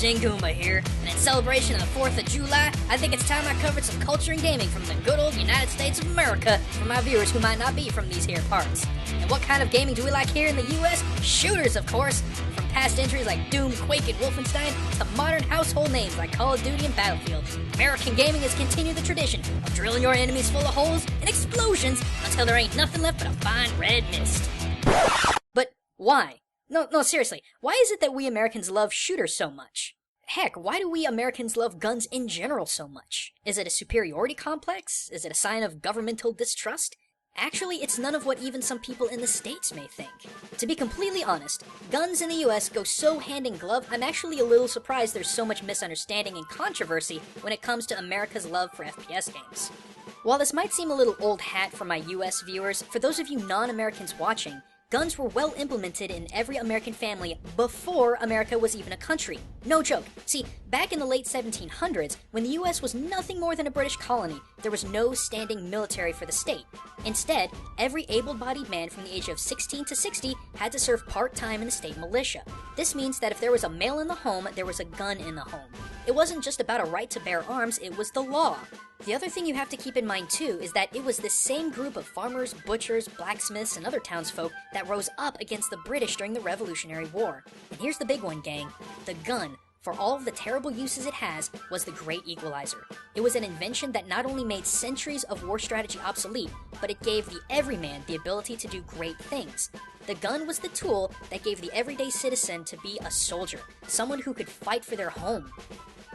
Gaijin Goombah here, and in celebration of the 4th of July, I think it's time I covered some culture and gaming from the good old United States of America for my viewers who might not be from these here parts. And what kind of gaming do we like here in the US? Shooters, of course! From past entries like Doom, Quake, and Wolfenstein, to modern household names like Call of Duty and Battlefield, American gaming has continued the tradition of drilling your enemies full of holes and explosions until there ain't nothing left but a fine red mist. But why? No, seriously, why is it that we Americans love shooters so much? Heck, why do we Americans love guns in general so much? Is it a superiority complex? Is it a sign of governmental distrust? Actually, it's none of what even some people in the States may think. To be completely honest, guns in the US go so hand in glove, I'm actually a little surprised there's so much misunderstanding and controversy when it comes to America's love for FPS games. While this might seem a little old hat for my US viewers, for those of you non-Americans watching, guns were well implemented in every American family before America was even a country. No joke. See, back in the late 1700s, when the US was nothing more than a British colony, there was no standing military for the state. Instead, every able-bodied man from the age of 16 to 60 had to serve part-time in the state militia. This means that if there was a male in the home, there was a gun in the home. It wasn't just about a right to bear arms, it was the law. The other thing you have to keep in mind too is that it was this same group of farmers, butchers, blacksmiths, and other townsfolk that rose up against the British during the Revolutionary War. And here's the big one, gang. The gun, for all of the terrible uses it has, was the great equalizer. It was an invention that not only made centuries of war strategy obsolete, but it gave the everyman the ability to do great things. The gun was the tool that gave the everyday citizen to be a soldier, someone who could fight for their home.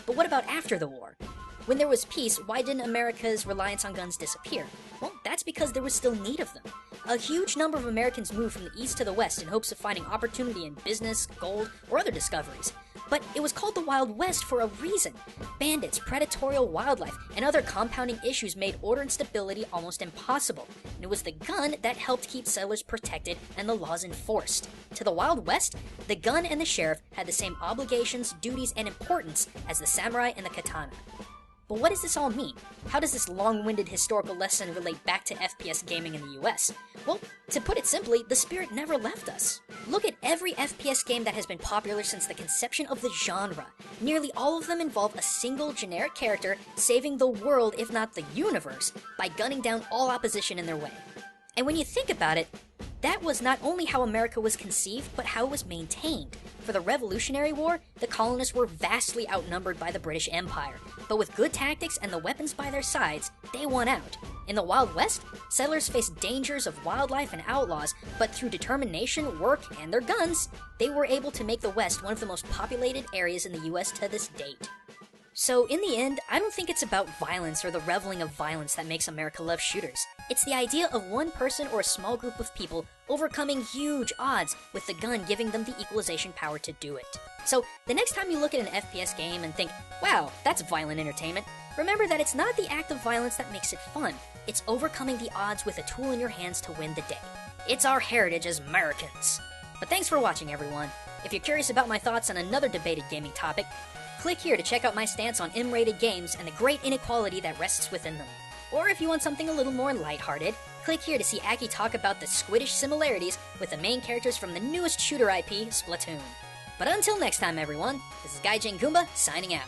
But what about after the war? When there was peace, why didn't America's reliance on guns disappear? Well, that's because there was still need of them. A huge number of Americans moved from the east to the west in hopes of finding opportunity in business, gold, or other discoveries. But it was called the Wild West for a reason. Bandits, predatory wildlife, and other compounding issues made order and stability almost impossible. And it was the gun that helped keep settlers protected and the laws enforced. To the Wild West, the gun and the sheriff had the same obligations, duties, and importance as the samurai and the katana. But what does this all mean? How does this long-winded historical lesson relate back to FPS gaming in the US? Well, to put it simply, the spirit never left us. Look at every FPS game that has been popular since the conception of the genre. Nearly all of them involve a single generic character saving the world, if not the universe, by gunning down all opposition in their way. And when you think about it, that was not only how America was conceived, but how it was maintained. For the Revolutionary War, the colonists were vastly outnumbered by the British Empire, but with good tactics and the weapons by their sides, they won out. In the Wild West, settlers faced dangers of wildlife and outlaws, but through determination, work, and their guns, they were able to make the West one of the most populated areas in the US to this date. So, in the end, I don't think it's about violence or the reveling of violence that makes America love shooters. It's the idea of one person or a small group of people overcoming huge odds, with the gun giving them the equalization power to do it. So, the next time you look at an FPS game and think, wow, that's violent entertainment, remember that it's not the act of violence that makes it fun. It's overcoming the odds with a tool in your hands to win the day. It's our heritage as Americans. But thanks for watching, everyone. If you're curious about my thoughts on another debated gaming topic, click here to check out my stance on M-rated games and the great inequality that rests within them. Or if you want something a little more lighthearted, click here to see Aki talk about the squiddish similarities with the main characters from the newest shooter IP, Splatoon. But until next time, everyone, this is Gaijin Goombah signing out.